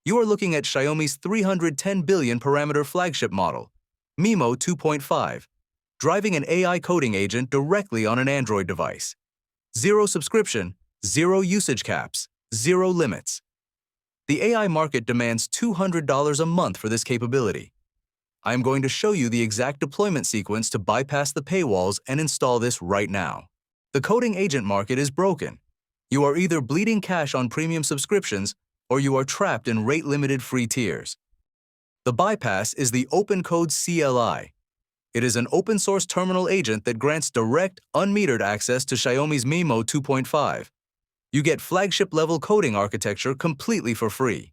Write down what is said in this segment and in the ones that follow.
You are looking at Xiaomi's 310 billion parameter flagship model, MiMo 2.5, driving an AI coding agent directly on an Android device. Zero subscription, zero usage caps, zero limits. The AI market demands $200 a month for this capability. I am going to show you the exact deployment sequence to bypass the paywalls and install this right now. The coding agent market is broken. You are either bleeding cash on premium subscriptions or you are trapped in rate-limited free tiers. The bypass is the OpenCode CLI. It is an open-source terminal agent that grants direct, unmetered access to Xiaomi's MiMo 2.5. You get flagship-level coding architecture completely for free.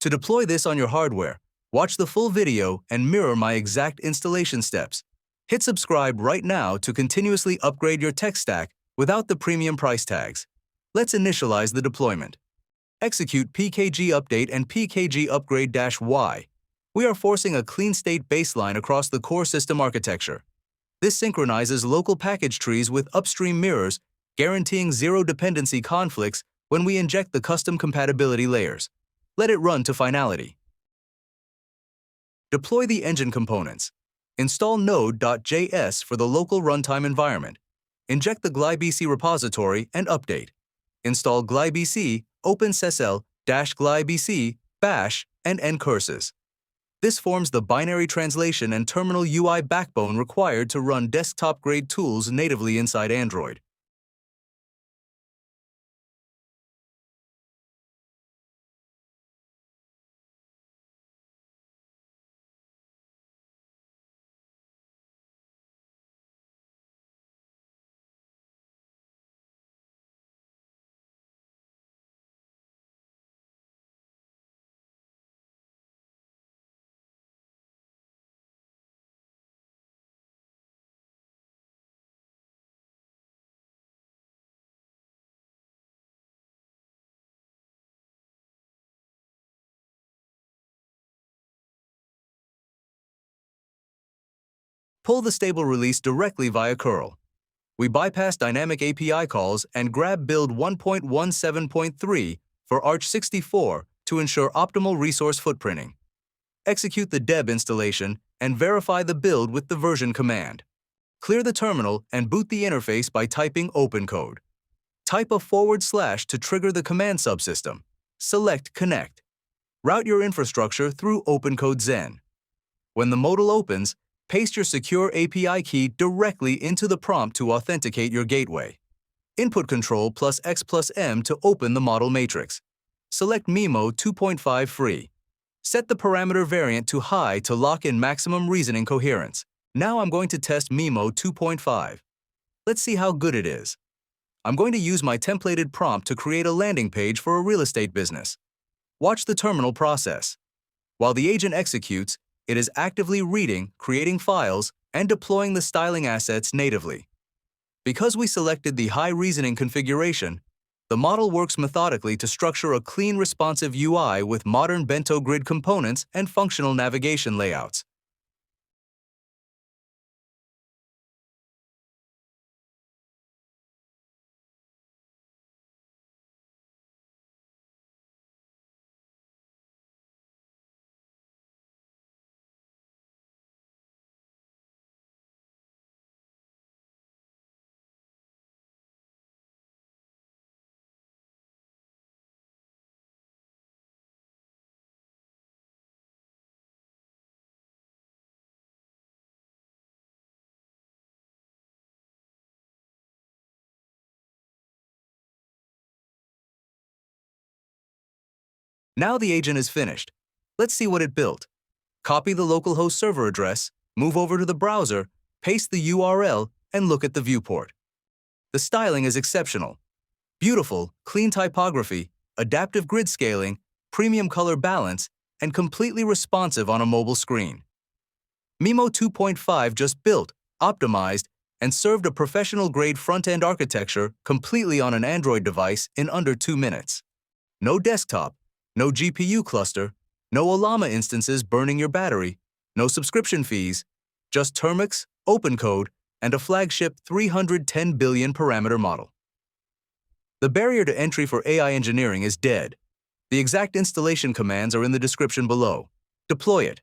To deploy this on your hardware, watch the full video and mirror my exact installation steps. Hit subscribe right now to continuously upgrade your tech stack without the premium price tags. Let's initialize the deployment. Execute pkg update and pkg upgrade-y. We are forcing a clean state baseline across the core system architecture. This synchronizes local package trees with upstream mirrors, guaranteeing zero dependency conflicts when we inject the custom compatibility layers. Let it run to finality. Deploy the engine components. Install nodejs for the local runtime environment. Inject the glibc repository and update. Install glibc, openssl-glibc, bash, and ncurses. This forms the binary translation and terminal UI backbone required to run desktop-grade tools natively inside Android. Pull the stable release directly via curl. We bypass dynamic API calls and grab build 1.17.3 for Arch 64 to ensure optimal resource footprinting. Execute the deb installation and verify the build with the version command. Clear the terminal and boot the interface by typing OpenCode. Type a / to trigger the command subsystem. Select Connect. Route your infrastructure through OpenCode Zen. When the modal opens, paste your secure API key directly into the prompt to authenticate your gateway. Input Control +X+M to open the model matrix. Select MiMo 2.5 free. Set the parameter variant to high to lock in maximum reasoning coherence. Now I'm going to test MiMo 2.5. Let's see how good it is. I'm going to use my templated prompt to create a landing page for a real estate business. Watch the terminal process. While the agent executes, it is actively reading, creating files, and deploying the styling assets natively. Because we selected the high reasoning configuration, the model works methodically to structure a clean, responsive UI with modern bento grid components and functional navigation layouts. Now the agent is finished. Let's see what it built. Copy the localhost server address, move over to the browser, paste the URL, and look at the viewport. The styling is exceptional. Beautiful, clean typography, adaptive grid scaling, premium color balance, and completely responsive on a mobile screen. MiMo 2.5 just built, optimized, and served a professional-grade front-end architecture completely on an Android device in under 2 minutes. No desktop, no GPU cluster, no Olama instances burning your battery, no subscription fees, just Termux, OpenCode, and a flagship 310 billion parameter model. The barrier to entry for AI engineering is dead. The exact installation commands are in the description below. Deploy it,